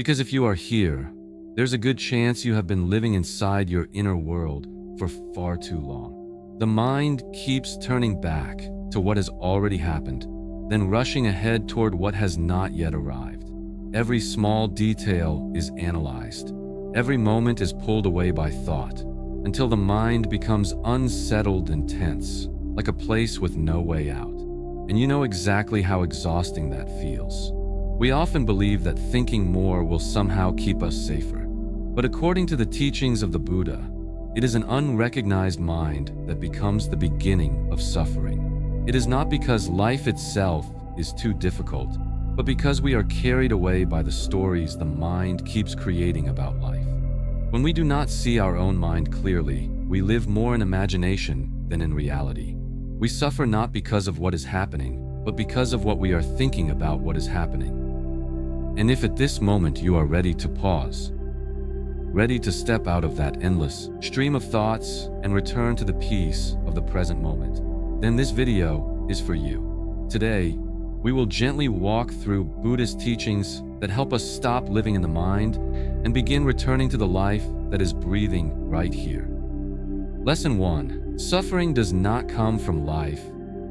Because if you are here, there's a good chance you have been living inside your inner world for far too long. The mind keeps turning back to what has already happened, then rushing ahead toward what has not yet arrived. Every small detail is analyzed. Every moment is pulled away by thought, until the mind becomes unsettled and tense, like a place with no way out. And you know exactly how exhausting that feels. We often believe that thinking more will somehow keep us safer. But according to the teachings of the Buddha, it is an unrecognized mind that becomes the beginning of suffering. It is not because life itself is too difficult, but because we are carried away by the stories the mind keeps creating about life. When we do not see our own mind clearly, we live more in imagination than in reality. We suffer not because of what is happening, but because of what we are thinking about what is happening. And if at this moment you are ready to pause, ready to step out of that endless stream of thoughts and return to the peace of the present moment, then this video is for you. Today, we will gently walk through Buddhist teachings that help us stop living in the mind and begin returning to the life that is breathing right here. Lesson 1. Suffering does not come from life,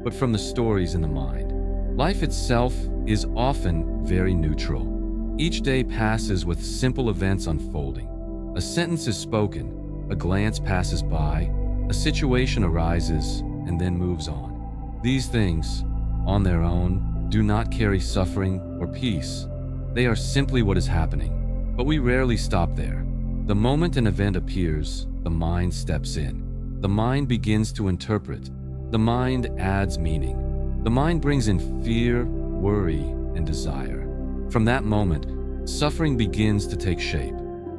but from the stories in the mind. Life itself is often very neutral. Each day passes with simple events unfolding. A sentence is spoken, a glance passes by, a situation arises, and then moves on. These things, on their own, do not carry suffering or peace. They are simply what is happening, but we rarely stop there. The moment an event appears, the mind steps in. The mind begins to interpret. The mind adds meaning. The mind brings in fear, worry, and desire. From that moment, suffering begins to take shape.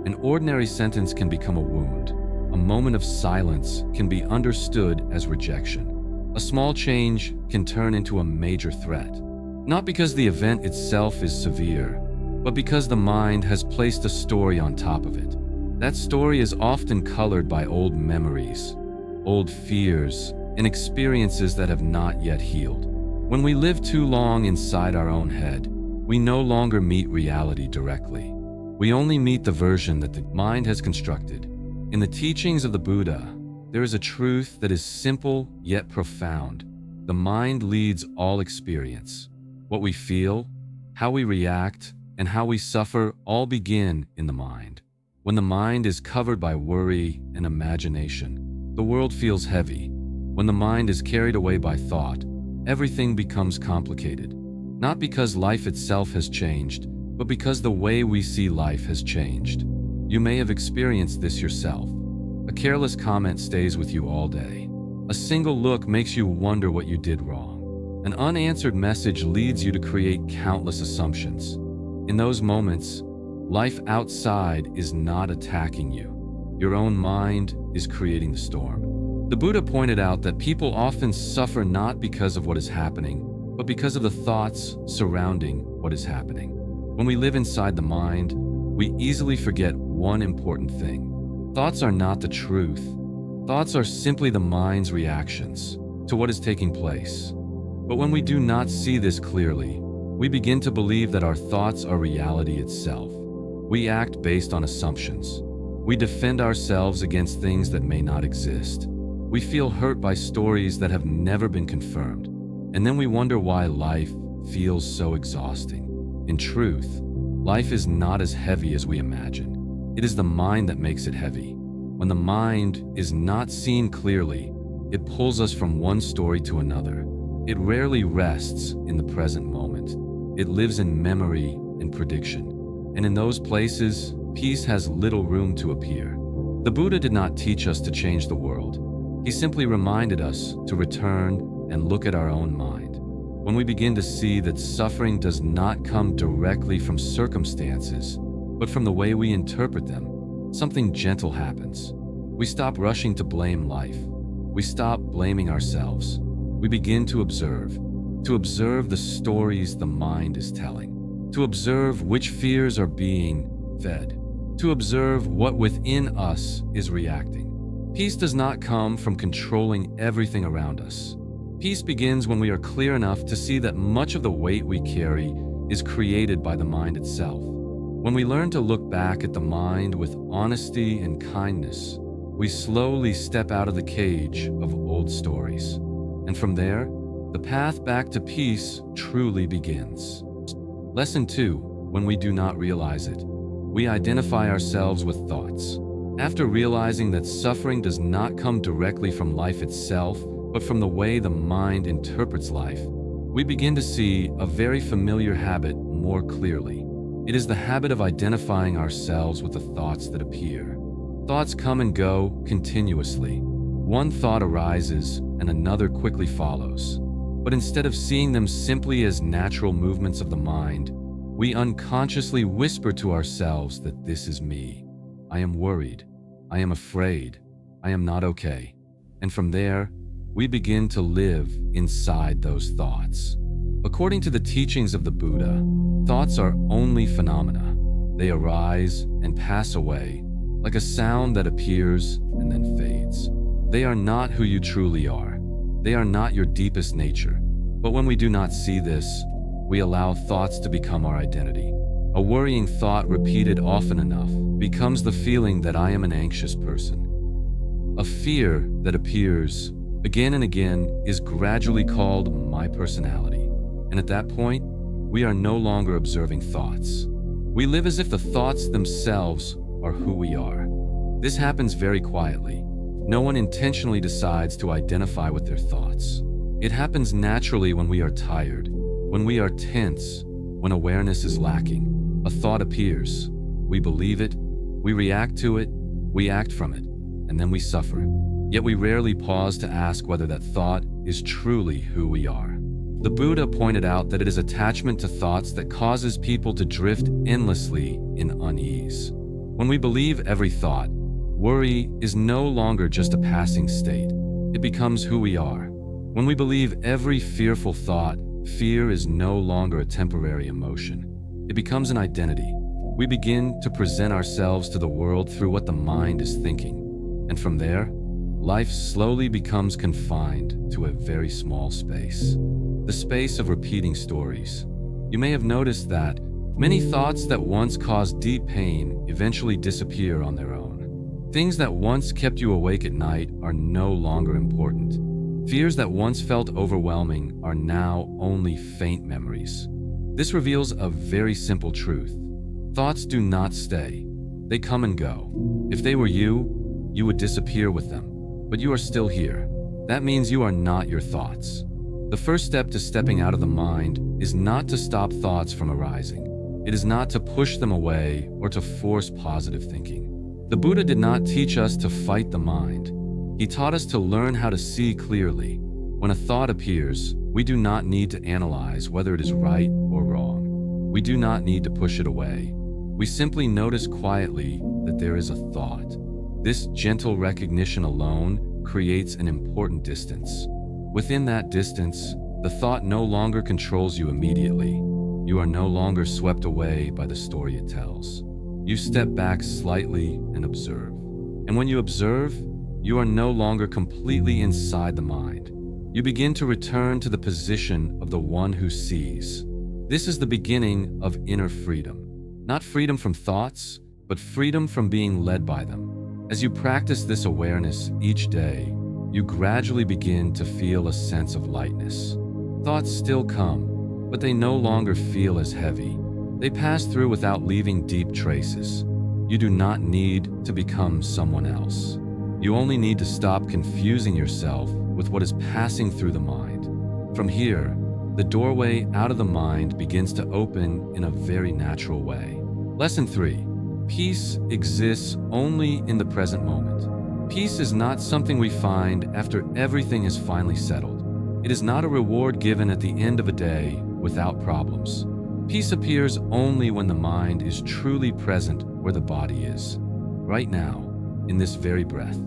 An ordinary sentence can become a wound. A moment of silence can be understood as rejection. A small change can turn into a major threat. Not because the event itself is severe, but because the mind has placed a story on top of it. That story is often colored by old memories, old fears, and experiences that have not yet healed. When we live too long inside our own head, we no longer meet reality directly. We only meet the version that the mind has constructed. In the teachings of the Buddha, there is a truth that is simple yet profound. The mind leads all experience. What we feel, how we react, and how we suffer all begin in the mind. When the mind is covered by worry and imagination, the world feels heavy. When the mind is carried away by thought, everything becomes complicated. Not because life itself has changed, but because the way we see life has changed. You may have experienced this yourself. A careless comment stays with you all day. A single look makes you wonder what you did wrong. An unanswered message leads you to create countless assumptions. In those moments, life outside is not attacking you. Your own mind is creating the storm. The Buddha pointed out that people often suffer not because of what is happening, but because of the thoughts surrounding what is happening. When we live inside the mind, we easily forget one important thing. Thoughts are not the truth. Thoughts are simply the mind's reactions to what is taking place. But when we do not see this clearly, we begin to believe that our thoughts are reality itself. We act based on assumptions. We defend ourselves against things that may not exist. We feel hurt by stories that have never been confirmed. And then we wonder why life feels so exhausting. In truth, life is not as heavy as we imagine. It is the mind that makes it heavy. When the mind is not seen clearly, it pulls us from one story to another. It rarely rests in the present moment. It lives in memory and prediction. And in those places, peace has little room to appear. The Buddha did not teach us to change the world. He simply reminded us to return and look at our own mind. When we begin to see that suffering does not come directly from circumstances, but from the way we interpret them, something gentle happens. We stop rushing to blame life. We stop blaming ourselves. We begin to observe the stories the mind is telling, to observe which fears are being fed, to observe what within us is reacting. Peace does not come from controlling everything around us. Peace begins when we are clear enough to see that much of the weight we carry is created by the mind itself. When we learn to look back at the mind with honesty and kindness, we slowly step out of the cage of old stories. And from there, the path back to peace truly begins. Lesson 2. When we do not realize it, we identify ourselves with thoughts. After realizing that suffering does not come directly from life itself, but from the way the mind interprets life, we begin to see a very familiar habit more clearly. It is the habit of identifying ourselves with the thoughts that appear. Thoughts come and go continuously. One thought arises and another quickly follows. But instead of seeing them simply as natural movements of the mind, we unconsciously whisper to ourselves that this is me. I am worried. I am afraid. I am not okay. And from there, we begin to live inside those thoughts. According to the teachings of the Buddha, thoughts are only phenomena. They arise and pass away, like a sound that appears and then fades. They are not who you truly are. They are not your deepest nature. But when we do not see this, we allow thoughts to become our identity. A worrying thought repeated often enough becomes the feeling that I am an anxious person. A fear that appears again and again is gradually called my personality. And at that point, we are no longer observing thoughts. We live as if the thoughts themselves are who we are. This happens very quietly. No one intentionally decides to identify with their thoughts. It happens naturally when we are tired, when we are tense, when awareness is lacking. A thought appears. We believe it, we react to it, we act from it, and then we suffer. Yet we rarely pause to ask whether that thought is truly who we are. The Buddha pointed out that it is attachment to thoughts that causes people to drift endlessly in unease. When we believe every thought, worry is no longer just a passing state. It becomes who we are. When we believe every fearful thought, fear is no longer a temporary emotion. It becomes an identity. We begin to present ourselves to the world through what the mind is thinking. And from there, life slowly becomes confined to a very small space. The space of repeating stories. You may have noticed that many thoughts that once caused deep pain eventually disappear on their own. Things that once kept you awake at night are no longer important. Fears that once felt overwhelming are now only faint memories. This reveals a very simple truth. Thoughts do not stay. They come and go. If they were you, you would disappear with them. But you are still here. That means you are not your thoughts. The first step to stepping out of the mind is not to stop thoughts from arising. It is not to push them away or to force positive thinking. The Buddha did not teach us to fight the mind. He taught us to learn how to see clearly. When a thought appears, we do not need to analyze whether it is right or wrong. We do not need to push it away. We simply notice quietly that there is a thought. This gentle recognition alone creates an important distance. Within that distance, the thought no longer controls you immediately. You are no longer swept away by the story it tells. You step back slightly and observe. And when you observe, you are no longer completely inside the mind. You begin to return to the position of the one who sees. This is the beginning of inner freedom. Not freedom from thoughts, but freedom from being led by them. As you practice this awareness each day, you gradually begin to feel a sense of lightness. Thoughts still come, but they no longer feel as heavy. They pass through without leaving deep traces. You do not need to become someone else. You only need to stop confusing yourself with what is passing through the mind. From here, the doorway out of the mind begins to open in a very natural way. Lesson 3. Peace exists only in the present moment. Peace is not something we find after everything is finally settled. It is not a reward given at the end of a day without problems. Peace appears only when the mind is truly present where the body is, right now, in this very breath.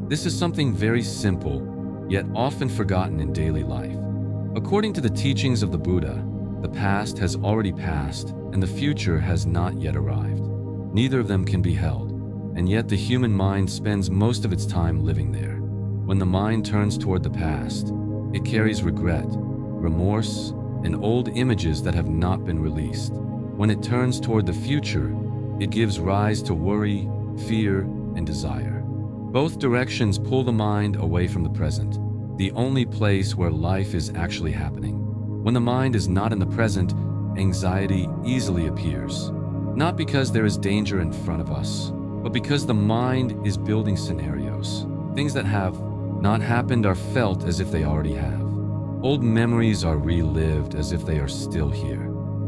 This is something very simple, yet often forgotten in daily life. According to the teachings of the Buddha, the past has already passed and the future has not yet arrived. Neither of them can be held. And yet the human mind spends most of its time living there. When the mind turns toward the past, it carries regret, remorse, and old images that have not been released. When it turns toward the future, it gives rise to worry, fear, and desire. Both directions pull the mind away from the present, the only place where life is actually happening. When the mind is not in the present, anxiety easily appears. Not because there is danger in front of us, but because the mind is building scenarios. Things that have not happened are felt as if they already have. Old memories are relived as if they are still here.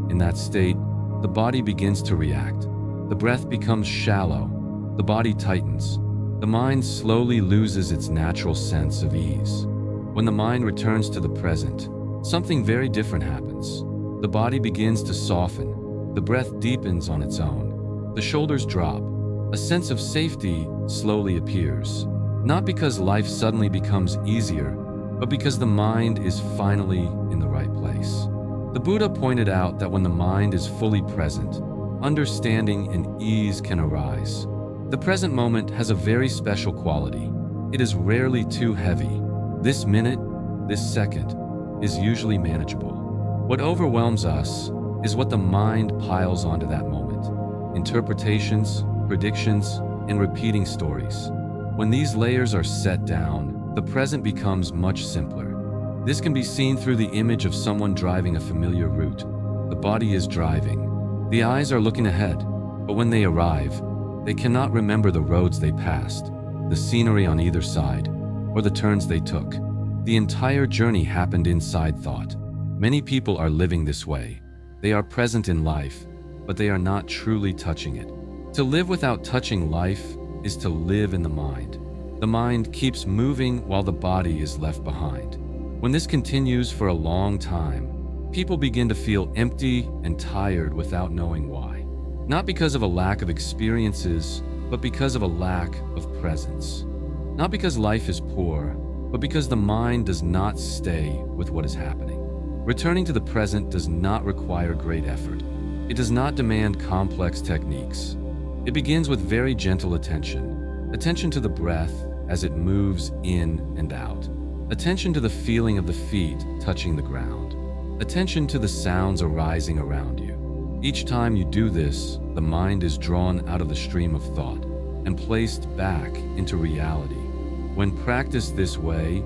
In that state, the body begins to react. The breath becomes shallow. The body tightens. The mind slowly loses its natural sense of ease. When the mind returns to the present, something very different happens. The body begins to soften. The breath deepens on its own. The shoulders drop. A sense of safety slowly appears. Not because life suddenly becomes easier, but because the mind is finally in the right place. The Buddha pointed out that when the mind is fully present, understanding and ease can arise. The present moment has a very special quality. It is rarely too heavy. This minute, this second, is usually manageable. What overwhelms us is what the mind piles onto that moment. Interpretations, predictions, and repeating stories. When these layers are set down, the present becomes much simpler. This can be seen through the image of someone driving a familiar route. The body is driving. The eyes are looking ahead, but when they arrive, they cannot remember the roads they passed, the scenery on either side, or the turns they took. The entire journey happened inside thought. Many people are living this way. They are present in life, but they are not truly touching it. To live without touching life is to live in the mind. The mind keeps moving while the body is left behind. When this continues for a long time, people begin to feel empty and tired without knowing why. Not because of a lack of experiences, but because of a lack of presence. Not because life is poor, but because the mind does not stay with what is happening. Returning to the present does not require great effort. It does not demand complex techniques. It begins with very gentle attention. Attention to the breath as it moves in and out. Attention to the feeling of the feet touching the ground. Attention to the sounds arising around you. Each time you do this, the mind is drawn out of the stream of thought and placed back into reality. When practiced this way,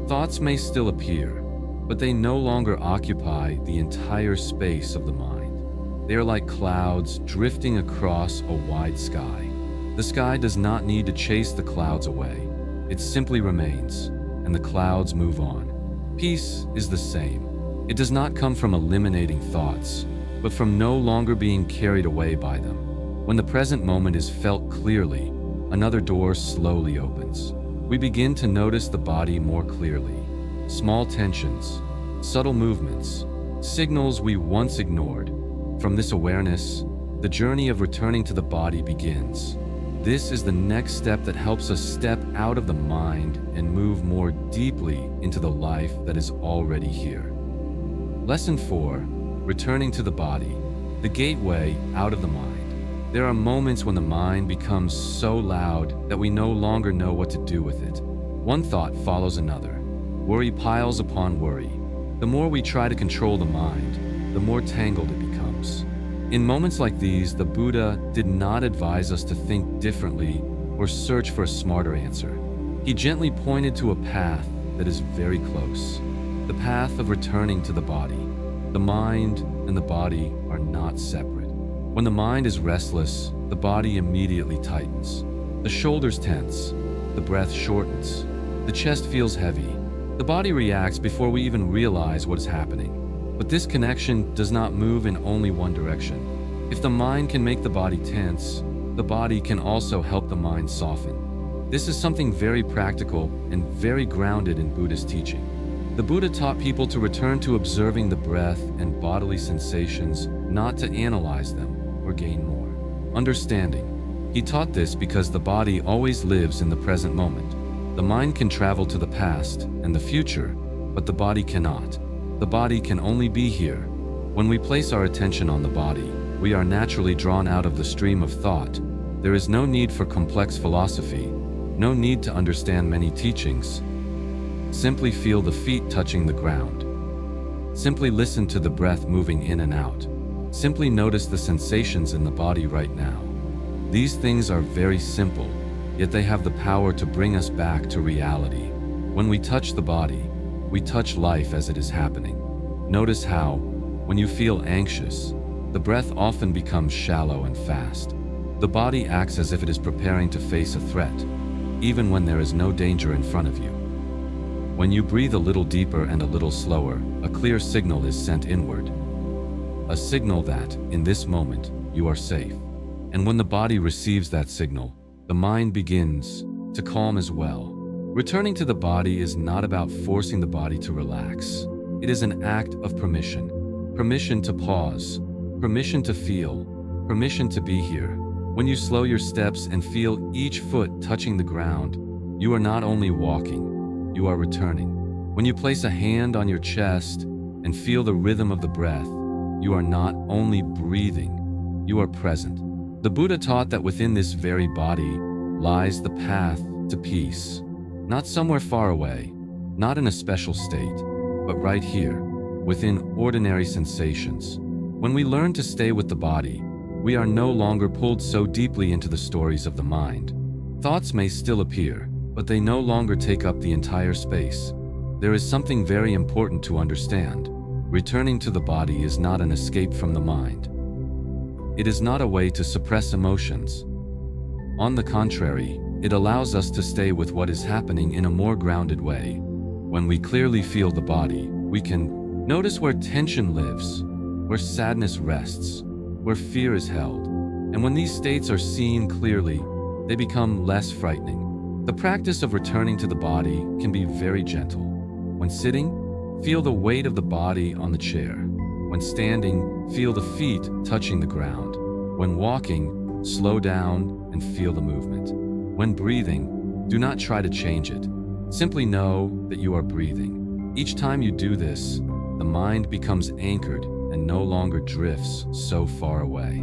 thoughts may still appear, but they no longer occupy the entire space of the mind. They are like clouds drifting across a wide sky. The sky does not need to chase the clouds away. It simply remains, and the clouds move on. Peace is the same. It does not come from eliminating thoughts, but from no longer being carried away by them. When the present moment is felt clearly, another door slowly opens. We begin to notice the body more clearly. Small tensions, subtle movements, signals we once ignored. From this awareness, the journey of returning to the body begins. This is the next step that helps us step out of the mind and move more deeply into the life that is already here. Lesson 4. Returning to the body, the gateway out of the mind. There are moments when the mind becomes so loud that we no longer know what to do with it. One thought follows another. Worry piles upon worry. The more we try to control the mind, the more tangled it becomes. In moments like these, the Buddha did not advise us to think differently or search for a smarter answer. He gently pointed to a path that is very close, the path of returning to the body. The mind and the body are not separate. When the mind is restless, the body immediately tightens. The shoulders tense, the breath shortens, the chest feels heavy. The body reacts before we even realize what is happening. But this connection does not move in only one direction. If the mind can make the body tense, the body can also help the mind soften. This is something very practical and very grounded in Buddhist teaching. The Buddha taught people to return to observing the breath and bodily sensations, not to analyze them or gain more understanding. He taught this because the body always lives in the present moment. The mind can travel to the past and the future, but the body cannot. The body can only be here. When we place our attention on the body, we are naturally drawn out of the stream of thought. There is no need for complex philosophy, no need to understand many teachings. Simply feel the feet touching the ground. Simply listen to the breath moving in and out. Simply notice the sensations in the body right now. These things are very simple, yet they have the power to bring us back to reality. When we touch the body, we touch life as it is happening. Notice how, when you feel anxious, the breath often becomes shallow and fast. The body acts as if it is preparing to face a threat, even when there is no danger in front of you. When you breathe a little deeper and a little slower, a clear signal is sent inward. A signal that, in this moment, you are safe. And when the body receives that signal, the mind begins to calm as well. Returning to the body is not about forcing the body to relax. It is an act of permission. Permission to pause, permission to feel, permission to be here. When you slow your steps and feel each foot touching the ground, you are not only walking, you are returning. When you place a hand on your chest and feel the rhythm of the breath, you are not only breathing, you are present. The Buddha taught that within this very body lies the path to peace. Not somewhere far away, not in a special state, but right here, within ordinary sensations. When we learn to stay with the body, we are no longer pulled so deeply into the stories of the mind. Thoughts may still appear, but they no longer take up the entire space. There is something very important to understand. Returning to the body is not an escape from the mind. It is not a way to suppress emotions. On the contrary, it allows us to stay with what is happening in a more grounded way. When we clearly feel the body, we can notice where tension lives, where sadness rests, where fear is held. And when these states are seen clearly, they become less frightening. The practice of returning to the body can be very gentle. When sitting, feel the weight of the body on the chair. When standing, feel the feet touching the ground. When walking, slow down and feel the movement. When breathing, do not try to change it. Simply know that you are breathing. Each time you do this, the mind becomes anchored and no longer drifts so far away.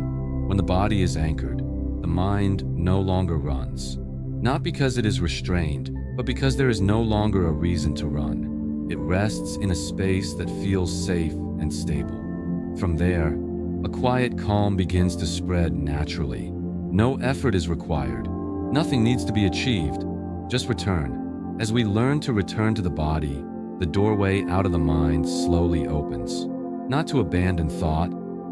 When the body is anchored, the mind no longer runs. Not because it is restrained, but because there is no longer a reason to run. It rests in a space that feels safe and stable. From there, a quiet calm begins to spread naturally. No effort is required. Nothing needs to be achieved. Just return. As we learn to return to the body, the doorway out of the mind slowly opens. Not to abandon thought,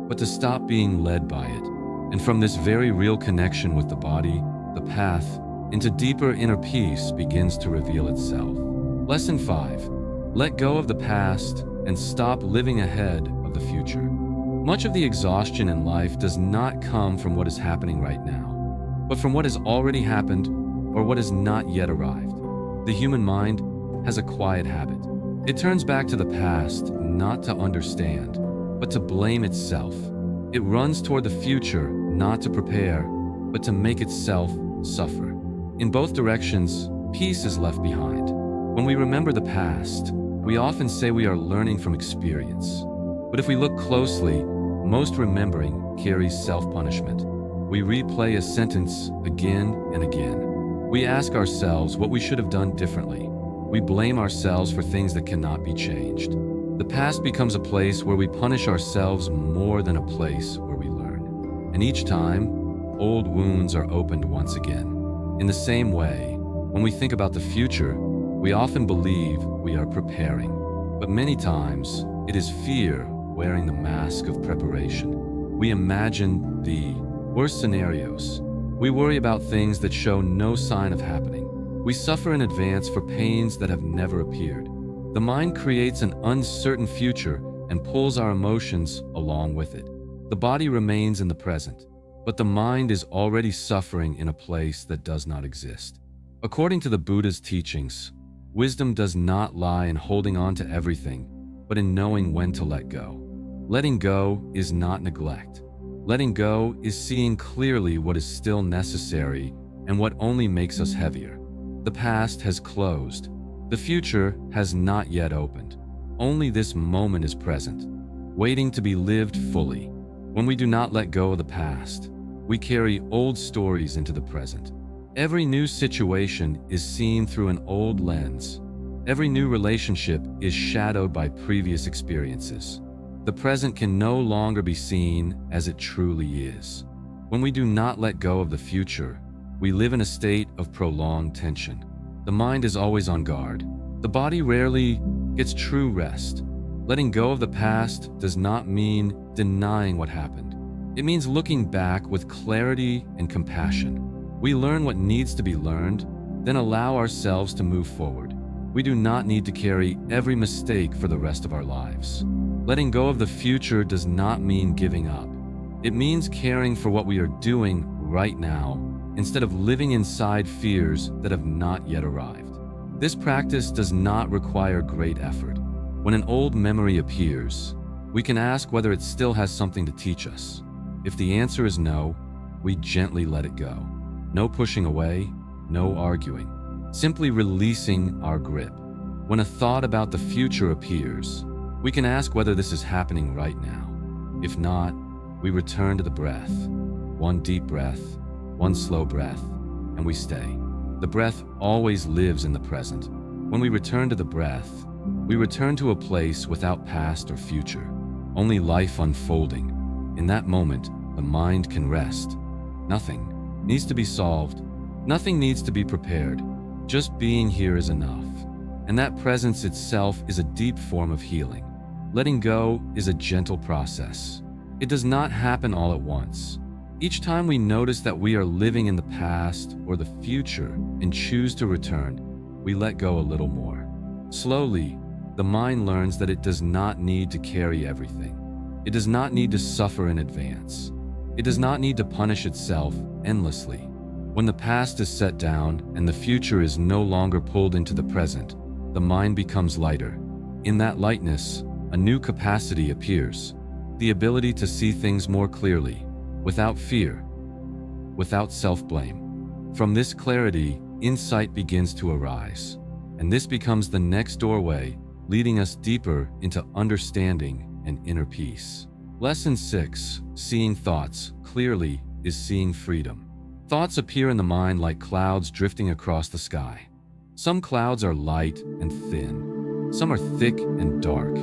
but to stop being led by it. And from this very real connection with the body, the path into deeper inner peace begins to reveal itself. Lesson 5. Let go of the past and stop living ahead of the future. Much of the exhaustion in life does not come from what is happening right now, but from what has already happened or what has not yet arrived. The human mind has a quiet habit. It turns back to the past not to understand, but to blame itself. It runs toward the future not to prepare, but to make itself suffer. In both directions, peace is left behind. When we remember the past, we often say we are learning from experience. But if we look closely, most remembering carries self-punishment. We replay a sentence again and again. We ask ourselves what we should have done differently. We blame ourselves for things that cannot be changed. The past becomes a place where we punish ourselves more than a place where we learn. And each time, old wounds are opened once again. In the same way, when we think about the future, we often believe we are preparing. But many times, it is fear wearing the mask of preparation. We imagine the worst scenarios. We worry about things that show no sign of happening. We suffer in advance for pains that have never appeared. The mind creates an uncertain future and pulls our emotions along with it. The body remains in the present, but the mind is already suffering in a place that does not exist. According to the Buddha's teachings, wisdom does not lie in holding on to everything, but in knowing when to let go. Letting go is not neglect. Letting go is seeing clearly what is still necessary and what only makes us heavier. The past has closed. The future has not yet opened. Only this moment is present, waiting to be lived fully. When we do not let go of the past, we carry old stories into the present. Every new situation is seen through an old lens. Every new relationship is shadowed by previous experiences. The present can no longer be seen as it truly is. When we do not let go of the future, we live in a state of prolonged tension. The mind is always on guard. The body rarely gets true rest. Letting go of the past does not mean denying what happened. It means looking back with clarity and compassion. We learn what needs to be learned, then allow ourselves to move forward. We do not need to carry every mistake for the rest of our lives. Letting go of the future does not mean giving up. It means caring for what we are doing right now instead of living inside fears that have not yet arrived. This practice does not require great effort. When an old memory appears, we can ask whether it still has something to teach us. If the answer is no, we gently let it go. No pushing away, no arguing. Simply releasing our grip. When a thought about the future appears, we can ask whether this is happening right now. If not, we return to the breath. One deep breath, one slow breath, and we stay. The breath always lives in the present. When we return to the breath, we return to a place without past or future, only life unfolding. In that moment, the mind can rest. Nothing needs to be solved. Nothing needs to be prepared. Just being here is enough. And that presence itself is a deep form of healing. Letting go is a gentle process. It does not happen all at once. Each time we notice that we are living in the past or the future and choose to return, we let go a little more. Slowly, the mind learns that it does not need to carry everything. It does not need to suffer in advance. It does not need to punish itself endlessly. When the past is set down and the future is no longer pulled into the present, the mind becomes lighter. In that lightness, a new capacity appears, the ability to see things more clearly, without fear, without self-blame. From this clarity, insight begins to arise, and this becomes the next doorway, leading us deeper into understanding and inner peace. Lesson 6, Seeing Thoughts Clearly is seeing freedom. Thoughts appear in the mind like clouds drifting across the sky. Some clouds are light and thin. Some are thick and dark.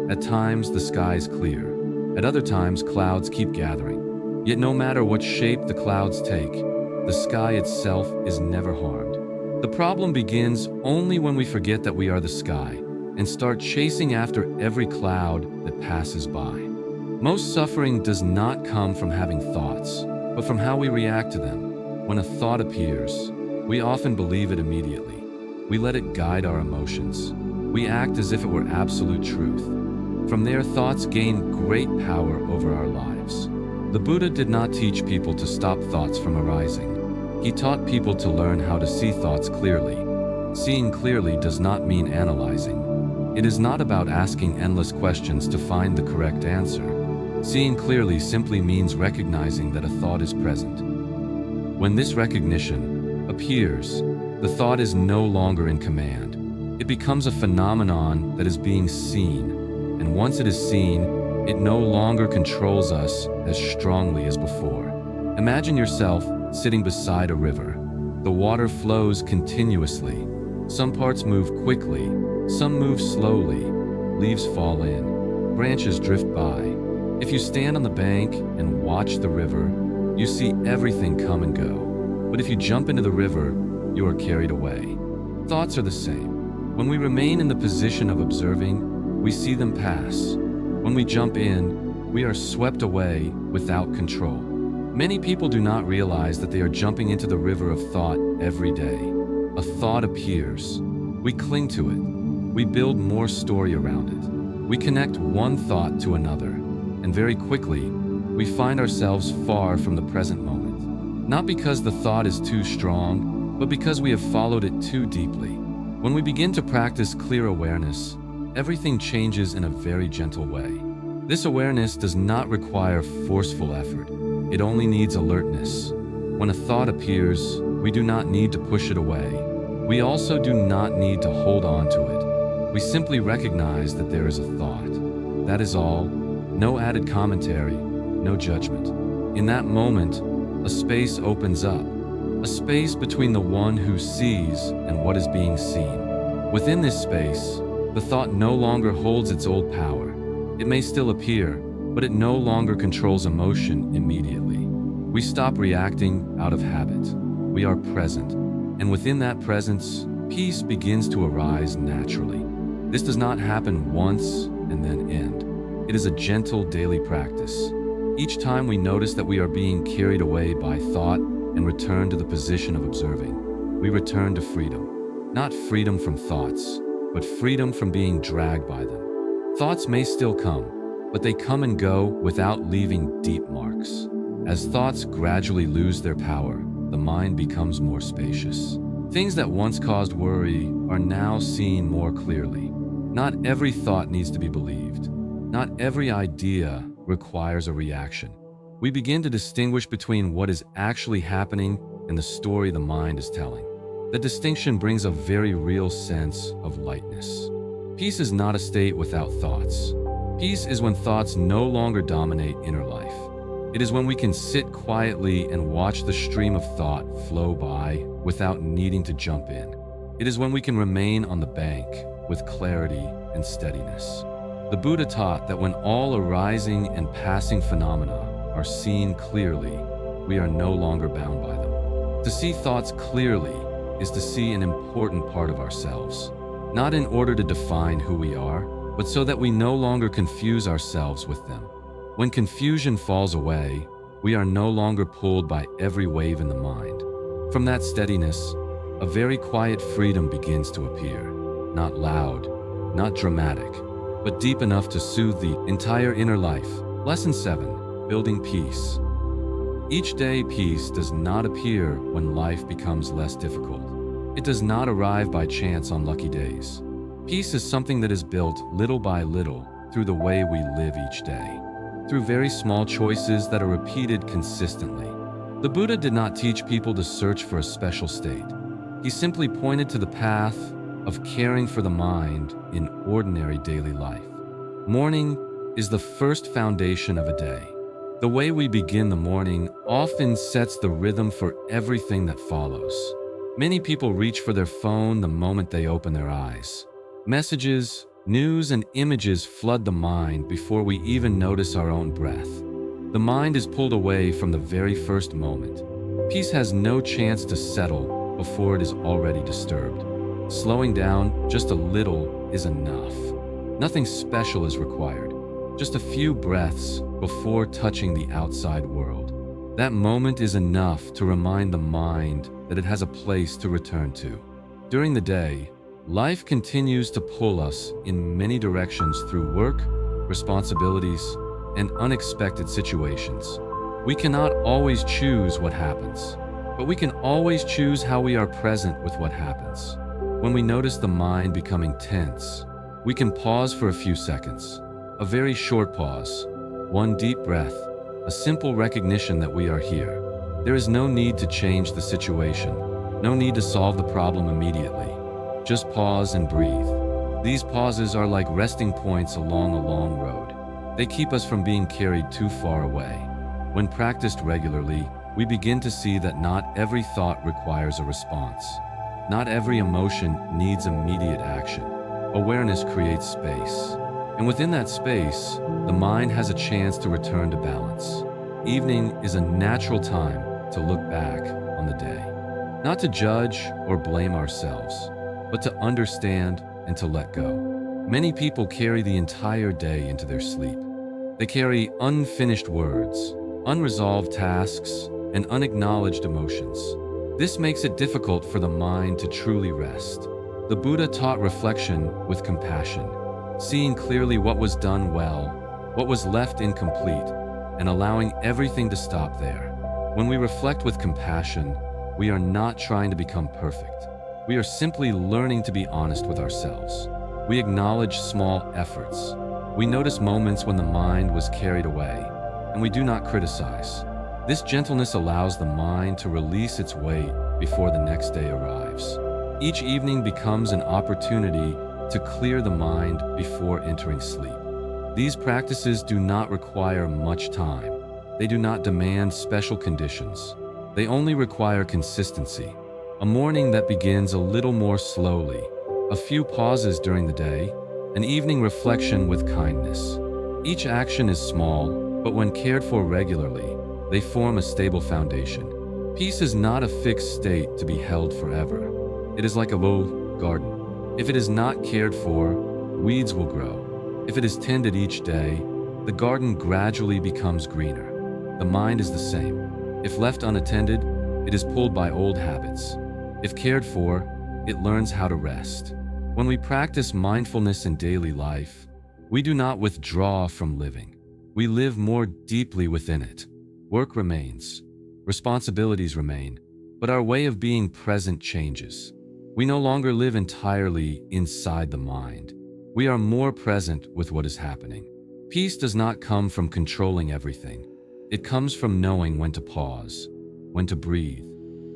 At times, the sky is clear. At other times, clouds keep gathering. Yet no matter what shape the clouds take, the sky itself is never harmed. The problem begins only when we forget that we are the sky and start chasing after every cloud that passes by. Most suffering does not come from having thoughts, but from how we react to them. When a thought appears, we often believe it immediately. We let it guide our emotions. We act as if it were absolute truth. From there, thoughts gain great power over our lives. The Buddha did not teach people to stop thoughts from arising. He taught people to learn how to see thoughts clearly. Seeing clearly does not mean analyzing. It is not about asking endless questions to find the correct answer. Seeing clearly simply means recognizing that a thought is present. When this recognition appears, the thought is no longer in command. It becomes a phenomenon that is being seen. And once it is seen, it no longer controls us as strongly as before. Imagine yourself sitting beside a river. The water flows continuously. Some parts move quickly, some move slowly. Leaves fall in, branches drift by. If you stand on the bank and watch the river, you see everything come and go. But if you jump into the river, you are carried away. Thoughts are the same. When we remain in the position of observing, we see them pass. When we jump in, we are swept away without control. Many people do not realize that they are jumping into the river of thought every day. A thought appears. We cling to it. We build more story around it. We connect one thought to another, and very quickly, we find ourselves far from the present moment. Not because the thought is too strong, but because we have followed it too deeply. When we begin to practice clear awareness, everything changes in a very gentle way. This awareness does not require forceful effort. It only needs alertness. When a thought appears, we do not need to push it away. We also do not need to hold on to it. We simply recognize that there is a thought. That is all. No added commentary, no judgment. In that moment, a space opens up. A space between the one who sees and what is being seen. Within this space, the thought no longer holds its old power. It may still appear, but it no longer controls emotion immediately. We stop reacting out of habit. We are present, and within that presence, peace begins to arise naturally. This does not happen once and then end. It is a gentle daily practice. Each time we notice that we are being carried away by thought and return to the position of observing, we return to freedom. Not freedom from thoughts, but freedom from being dragged by them. Thoughts may still come, but they come and go without leaving deep marks. As thoughts gradually lose their power, the mind becomes more spacious. Things that once caused worry are now seen more clearly. Not every thought needs to be believed. Not every idea requires a reaction. We begin to distinguish between what is actually happening and the story the mind is telling. The distinction brings a very real sense of lightness. Peace is not a state without thoughts. Peace is when thoughts no longer dominate inner life. It is when we can sit quietly and watch the stream of thought flow by without needing to jump in. It is when we can remain on the bank with clarity and steadiness. The Buddha taught that when all arising and passing phenomena are seen clearly, we are no longer bound by them. To see thoughts clearly is to see an important part of ourselves, not in order to define who we are, but so that we no longer confuse ourselves with them. When confusion falls away, we are no longer pulled by every wave in the mind. From that steadiness, a very quiet freedom begins to appear, not loud, not dramatic, but deep enough to soothe the entire inner life. Lesson 7. Building peace. Each day, peace does not appear when life becomes less difficult. It does not arrive by chance on lucky days. Peace is something that is built little by little through the way we live each day, through very small choices that are repeated consistently. The Buddha did not teach people to search for a special state. He simply pointed to the path of caring for the mind in ordinary daily life. Morning is the first foundation of a day. The way we begin the morning often sets the rhythm for everything that follows. Many people reach for their phone the moment they open their eyes. Messages, news, and images flood the mind before we even notice our own breath. The mind is pulled away from the very first moment. Peace has no chance to settle before it is already disturbed. Slowing down just a little is enough. Nothing special is required. Just a few breaths before touching the outside world. That moment is enough to remind the mind that it has a place to return to. During the day, life continues to pull us in many directions through work, responsibilities, and unexpected situations. We cannot always choose what happens, but we can always choose how we are present with what happens. When we notice the mind becoming tense, we can pause for a few seconds. A very short pause, one deep breath, a simple recognition that we are here. There is no need to change the situation, no need to solve the problem immediately. Just pause and breathe. These pauses are like resting points along a long road. They keep us from being carried too far away. When practiced regularly, we begin to see that not every thought requires a response. Not every emotion needs immediate action. Awareness creates space. And within that space, the mind has a chance to return to balance. Evening is a natural time to look back on the day. Not to judge or blame ourselves, but to understand and to let go. Many people carry the entire day into their sleep. They carry unfinished words, unresolved tasks, and unacknowledged emotions. This makes it difficult for the mind to truly rest. The Buddha taught reflection with compassion, seeing clearly what was done well, what was left incomplete, and allowing everything to stop there. When we reflect with compassion, we are not trying to become perfect. We are simply learning to be honest with ourselves. We acknowledge small efforts. We notice moments when the mind was carried away, and we do not criticize. This gentleness allows the mind to release its weight before the next day arrives. Each evening becomes an opportunity to clear the mind before entering sleep. These practices do not require much time. They do not demand special conditions. They only require consistency. A morning that begins a little more slowly, a few pauses during the day, an evening reflection with kindness. Each action is small, but when cared for regularly, they form a stable foundation. Peace is not a fixed state to be held forever. It is like a low garden. If it is not cared for, weeds will grow. If it is tended each day, the garden gradually becomes greener. The mind is the same. If left unattended, it is pulled by old habits. If cared for, it learns how to rest. When we practice mindfulness in daily life, we do not withdraw from living. We live more deeply within it. Work remains, responsibilities remain, but our way of being present changes. We no longer live entirely inside the mind. We are more present with what is happening. Peace does not come from controlling everything. It comes from knowing when to pause, when to breathe,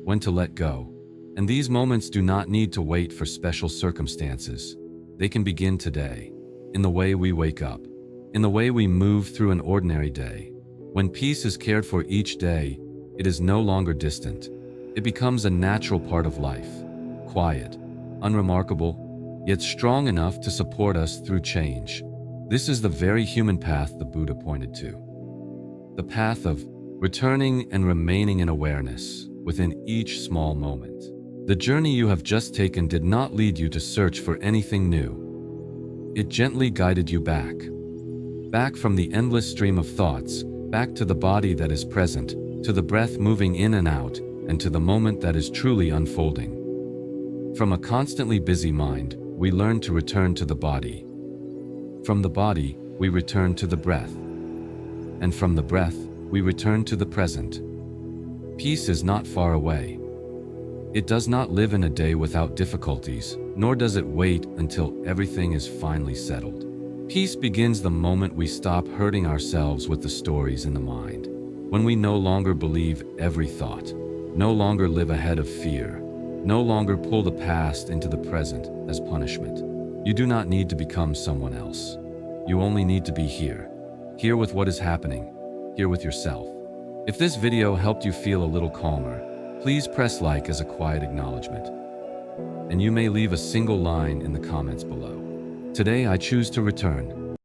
when to let go. And these moments do not need to wait for special circumstances. They can begin today, in the way we wake up, in the way we move through an ordinary day. When peace is cared for each day, it is no longer distant. It becomes a natural part of life, quiet, unremarkable, yet strong enough to support us through change. This is the very human path the Buddha pointed to. The path of returning and remaining in awareness within each small moment. The journey you have just taken did not lead you to search for anything new. It gently guided you back from the endless stream of thoughts, back to the body that is present, to the breath moving in and out, and to the moment that is truly unfolding. From a constantly busy mind, we learn to return to the body. From the body, we return to the breath. And from the breath, we return to the present. Peace is not far away. It does not live in a day without difficulties, nor does it wait until everything is finally settled. Peace begins the moment we stop hurting ourselves with the stories in the mind. When we no longer believe every thought, no longer live ahead of fear, no longer pull the past into the present as punishment. You do not need to become someone else. You only need to be here with what is happening, here with yourself. If this video helped you feel a little calmer, please press like as a quiet acknowledgement. And you may leave a single line in the comments below. Today I choose to return.